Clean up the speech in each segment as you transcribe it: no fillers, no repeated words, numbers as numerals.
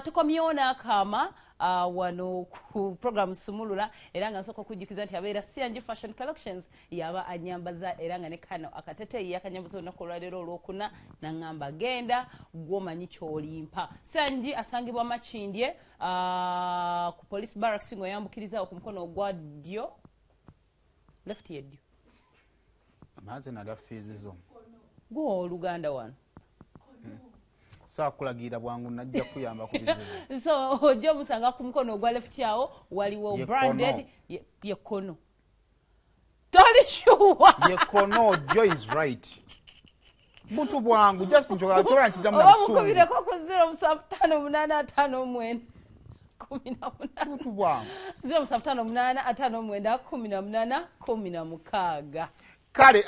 Tukomyona kama wano ku program Sumulula era nga nsoko kujikiza nti abeera CNG Fashion Collections yaba anyambaza era nga ne kano akatete yakanyambaza nakolwalero olwokuna nangamba genda gwomanyi kyolimpa CNG asangibwa Makindye ku police barracks ngo yambukiriza okumukono ogwa ddyo left yeddyo amaze na lafizizo go Oluganda wano sakulagira bwangu najja kuyamba ku bizibu so ojo musanga ku mukono ogwa left yawo waliwo branded yekono toli sure yekono Joy is right muntu bwangu just njoga chola nchidamu na msungu omukubire ko ku 07585 muntu bwangu 07585 kale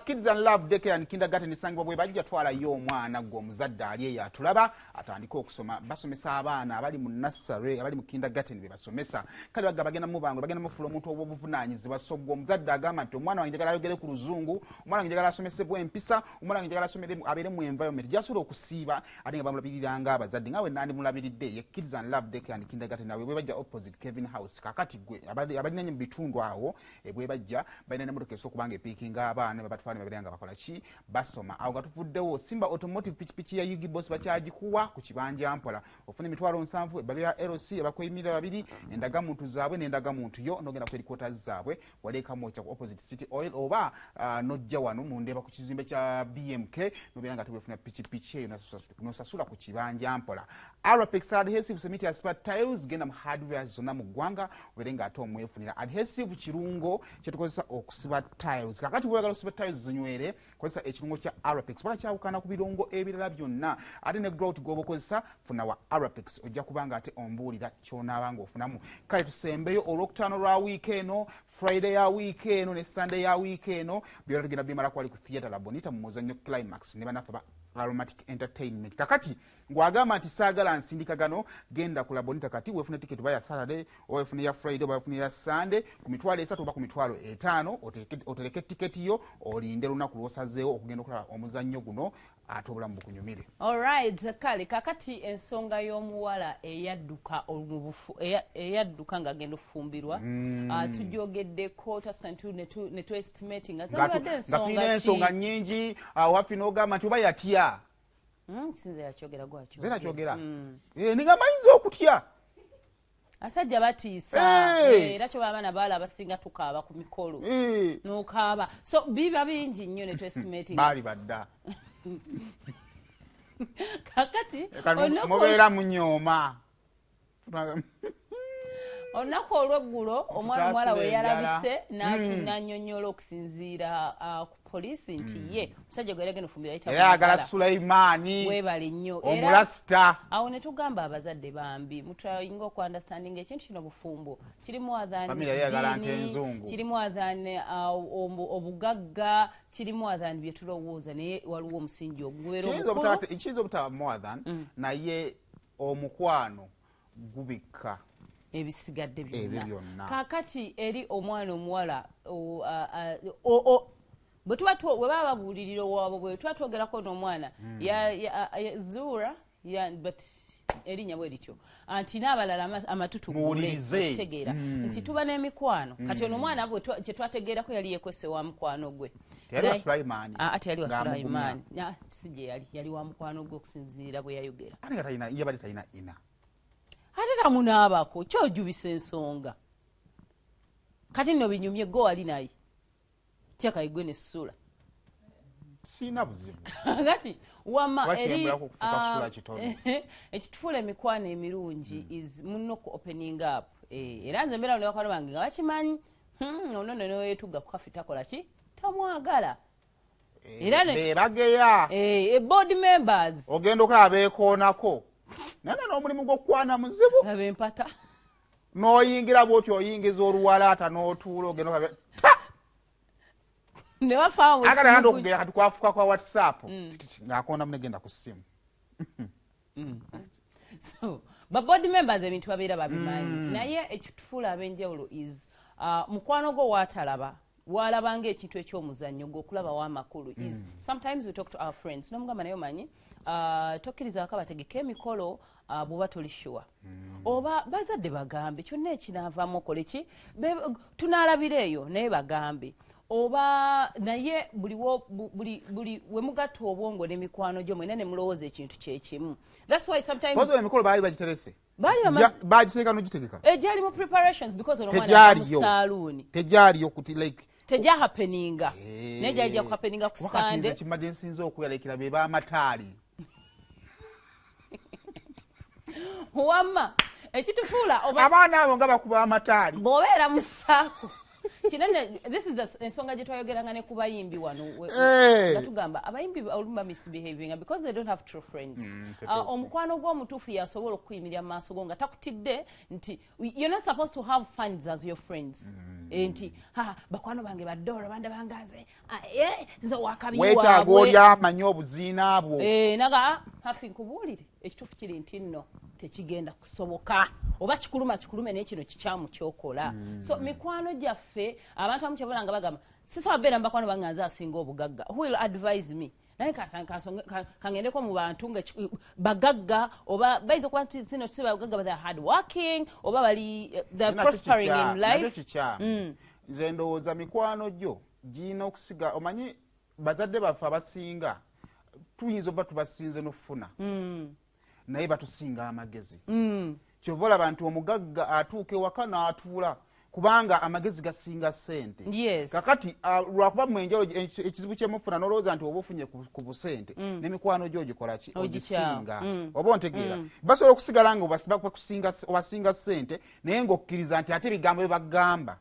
Kids and Love Daycare and Kindergarten sangibwa bwe bajja twala yo omwana gwo muzadde ali ya tulaba atandika okusoma basomesa abaana abali mu nursery abali mu kindergarten be basomesa kale bagenda mu bango bagenda mu fulo omuntu obuvunanyizibwa sogwo muzadde agamba nti omwana wange njagala ayogere ku luzungu omwana wange njagala asomesebwe empisa omwana wange njagala asomere abere mu environment jasobola okusiiba ate nga bamulabiriranga abazadde ngawe nandi mulabiridde ye Kids and Love Daycare and Kindergarten nawe bwe bajja opposite Kevin House kakati gwe abali nenye mu bitundu awo bwe bajja balina ne motoka esokubanga epiki abaana babatwala baberanga bakola ki basoma awo gatuvuddewo Simba Automotive pichipichi ya Yugi Boss bakyagikuwa ku kibanja Mpola ofuna emitwalo 7 bali ya LC abakwemira babiri endaga muntu zaabwe nendaga muntu yo nogenda ku headquarters zaabwe waleka mocha ku opposite City Oil oba nojja wano mundeba ku kizimbe kya BMK noberanga tubefuna pichipichi eyo nosasula ku kibanja Mpola Arapex adhesive cement asphalt tiles genda mu hardware zona mu gwanga oberenga ate omwefunira adhesive kirungo kyetukozesa okusiba tiles kakati bwagala okusiba tiles zinywere kozesa ekirungo kya Arapex baka kyawukana ku birongo ebirala byonna ate ne growth gobokozesa funa wa Arapex ojja kubanga ate ombuulira kyonabanga ofunamu kale tusembeyo olwokutaano lwa weekeno Friday ya weekeno ne Sunday ya weekeno byonna tugenda bimala kwali ku theatre la Bonita mu muzannyo Climax ne banafa ba Aromatic Entertainment kakati ngwagamba nti saagala nsindika gano genda ku la Bonita kati wefuna ticket baya Saturday wefuna ya Friday wefuna ya Sunday ku mitwalo 3 oba ku mitwalo 5 oteleke ticket yo olinde lunaku lwosazeewo okugenda okulaba omuzannyo guno ate obulamu bukunyumire. Alright kale kakati ensonga y'omuwala eyadduka nga agenda okufumbirwa tujogeddeko ne tu estimating nga ensonga nnyingi waffe n'ogamba nti oba yatya sinze yakyogera gwakyo zena kyogera nigamba yinza okutya asajja batiisa era kyo abaana baala abasinga tukaaba ku mikolo n'okaaba so biba bingi nnyo ne tu estimating baali badda kakati mubeera munyooma olunaku olweggulo omwana omuwala we yalabise n'anyonnyola okusinziira ku poliisi nti ye omusajja gwe yagenda ofumbira ayagala Sulaimaani webale nnyo omulasita awo ne tugamba abazadde bambi mutayinga okuandastanding ekintu kino bufumbo kirimu adhaani kirimu adhaani obugagga kirimu adhaani bye tulowooza naye waliwo omusingi ogubeera kiyinza obutaba moadhan naye omukwano gubikka ebisigadde byonna kakati eri omwana omuwala bwe baba babuulirira owaabwe bwe tuba twogerako n'omwana Zura but erinnya bwe lityo nti n'abalala amatutu guletegeera nti tuba n'emikwano kati ono omwana kye twategeerako yali yekwese wa mukwano gwe ate yali wa Sulaimaani sije yali wa mukwano gwe okusinziira bwe yayogera yabadde talina ina ate tamunaabako kyojubisa ensonga kati nno binyumye gwe wali naye tyaka igwe nesula sina buzibu kati wama eri ekitufuula emikwano emirungi is muno ku opening up era nze mbeera nebakwano bange nga bakimanyi ono neyetuga ku kafi takola ki tamwagala era bebageya board members ogenda okulaba beekoonako nana n'omulimu gw'okukwana muzibu abempata n'oyingira bw'otyo oyingiza oluwalaata n'otuula ogenda okabe ne bafaamu agala okugera kati kwafuka kwa WhatsApp ng'akonda munegenda ku ssimu so ba board members ebintu babeera babimanyi naye ekitufuula ab'enjawulo is mukwano gwo waatalaba walabanga ekintu eky'omuzannyo gwokulaba w'amakulu is sometimes we talk to our friends nomugamba naye omanyi tokkiriza akabategeka emikolo bw'oba toli sure oba bazadde bagambe kyonna ekinaavaamu okole ki tunaalabira eyo naye bagambe oba naye buli we mugatta obwongo n'emikwano gyo mwena ne mulowooza ekintu kyekimu. That's why sometimes emikolo baali bagiterese bagiteeka nogitegeka egyali mu preparations because ono mwana mu saaluuni tegyaliyo kuti like tejja happeninga naye gyali gya kuhappeninga ku Sunday. Kimadde nsinza okuyalekera be b'amataali wamma ekitufuula abaana abo nga bakuba amataali bw'obeera mu ssaako kinene. This is ensonga gye twayogeranga ne ku bayimbi wano nga tugamba abayimbi olumu misbehaving because they don't have true friends. Omukwano gw'omutuufu yasobola okuyimirira mu maaso go nga takutidde nti you're not supposed to have fans as your friends. Nti bakwano bange baddoolo banda bangaze nze wakabi waabwe weetaaga oli amanyi obuziina bwo naga hafi nkubuulire ekituufu kiri nti nno tekigenda kusoboka oba kikulume naye kino kikyamu kyokola. So mikwano gyaffe abantu abamu kyebona nga bagamba sisobola beera mu bakwano bange nze asinga obugagga. Who will advise me? Naye kangendeko mu bantu nga bagagga oba bayinza okuba nti sino si bagagga but they're hard working oba bali they're prospering in life. Nze ndowooza mikwano gyo giyina okusiga omanyi bazadde baffe abasinga tuyinza oba tubasinze n'okufuna naye batusinga amagezi. Kyova olaba nti omugagga atuuka ewaka n'atuula kubanga amagezi gasinga ssente. Kakati lwakuba mwenjalo ekizibu kyemufuna n'olowooza nti oba ofunye ku busente n'emikwano gyo ogikola ki ogisinga oba ontegeera. Basobola okusigala nga obasinga ssente naye ng'okkiriza nti ate ebigambo bye bagamba.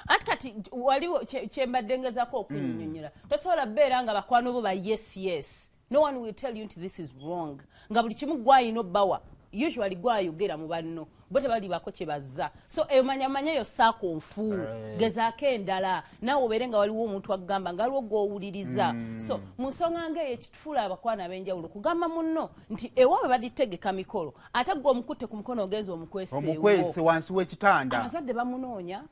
Ati kati waliwo kyembadde ngezaako okunnyonnyola tosobola beera nga bakwano bo ba yes. No one will tell you this is wrong. Nga buli kimu gwayina obbawa usually gwayogera mu banno bo tebalibako kye bazza. So emanyamanya yo saako nfu gezaako endala naawe obeere nga waliwo omuntu agamba nga waliwo gw'owuliriza. So mu nsonga ng'eyo ekitufuula abakwana ab'enjawulo kugamba munno nti ewaabwe baditegeka mikolo ate gwe omukutte ku mukono ogenza omukwese wansi w'ekitanda. Abazadde bamunoonya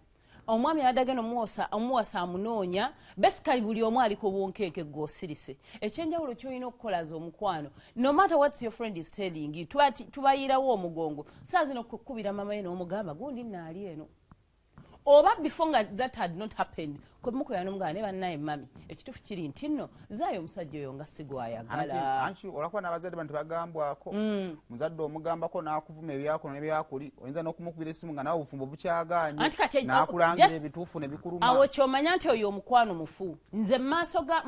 omwami adagenda omuwasa amunoonya basically buli omu aliko bwonkenke gw'osirise. Ekyenjawulo ky'olina okukolaza omukwano no matter what your friend is telling you tubayirawo omugongo saa zino kukubira mama ye n'omugamba gundi naali eno oba before nga that had not happened kwe mukola n'omugamba ne bannaye mami ekituufu kiri nti nno zaayo omusajja oyo nga sigwayagala. Olakuba n'abazadde bantu bagambwako muzadde omugambako n'akuvuma ebyakono n'ebyakuli oyinza n'okumukubira essimu nga nawe obufumbo bukyagaanye n'akulangira ebituufu ne bikuluma. Awo ky'omanya nti oyo omukwano mufu. Nze mu maaso ga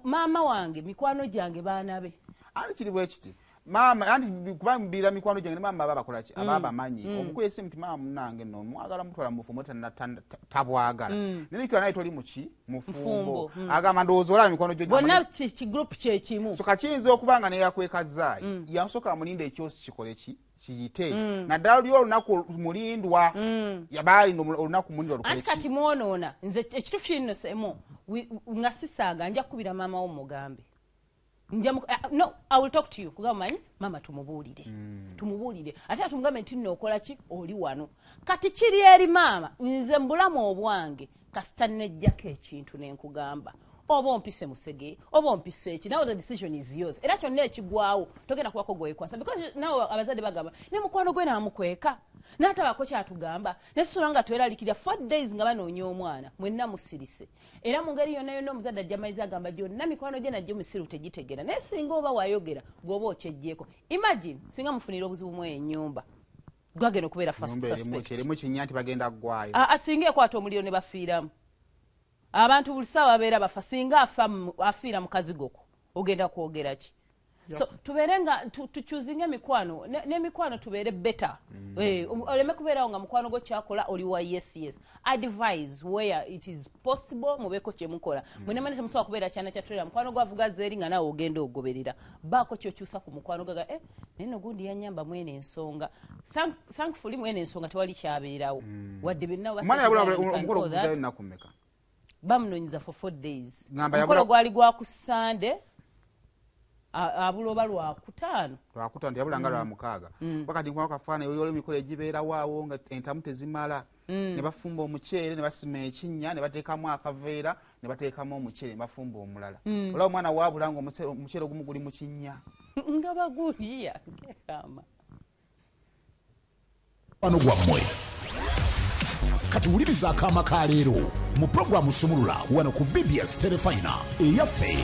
maama wange mikwano gyange baana be ani kiri bwe kiti mama anti kuba mbira mikwano gyange ne mama baba bakola ki abamanyi omukwese nti mama munange nno mwagala mutwala mufumbo tabwagala nilikuwa naye toli muki mufumbo agamba ndowooza olaba mikwano gyo bonna ki group kyekimu. So kakiyinza okubanga ne yakwekazaayi yansooka amulinda ekyosi kikole ki kiyite naddala oli olunaku mulindwa yabaali olunaku mulindwa lukole ki. Anti kati mwonoona nze ekituufu kino semo nga sisaaga nja kukubira maama wo mugambe. No, I will talk to you. Kugamanyi mama tumubuulire ate atumugambe nti nno okola ki oli wano kati kiri eri mama nze mbulamu obwange kasita nejjako ekintu nenkugamba oba ompise musege oba ompise eki now the decision is yours era kyonna ekigwawo togenda kuwako gwekwasa because nawe abazadde bagamba ne mukwano gwe naamukweka n'atabako kyatugamba nesisula nga tweralikira 4 days nga banoonya omwana mwenna musirise era mu ngeri yonna yonna omuzadde ajja mayizi agamba gyonna mikwano gye najjo musiru tegitegera naye singa oba wayogera gwoba okyejjeeko. Imagine singa mufunira obuzibu mu ennyumba gwagenda okubeera first suspect erimu kinnya nti bagenda ggwayo singa ekwata omuliro ne bafiiramu abantu buli ssaawa babeera bafa singa afiira mukazi goko ogenda kwogera ki. So tubeere nga tukyuzinga emikwano n'emikwano tubeere better. Oleme kubeerawo nga mukwano gwo kyakola oli wa yes. Advise where it is possible mubeeko kyemukola mwenemane temusobola kubeera kyana kyatulira mukwano gwavuga zeeri nga naawe ogenda ogoberera baako kyokyusa ku mukwano gaga naye no gundi yanyamba mwene ensonga. Thankfully mwene ensonga tewali kyabeerawo wadde byonna bamunoonyiza for 4 days. Omukolo gwali gwa ku Sunday abuloba lwakutaano yabulanga lwa mukaaga wakati nkwako kafaananyi oli emikolo egibeerawo awo nga entamu tezimala ne bafumba omuceere ne basima ekinnya ne bateekamu akaveera ne bateekamu omuceere ne bafumba omulala olaba omwana waabula nga omuceere ogumu guli mu kinnya nga bagulya ngekama wano gwammwe kati wuliriza akaama ka leero mu puroguramu Sumulula wano ku BBS Telefina eyaffe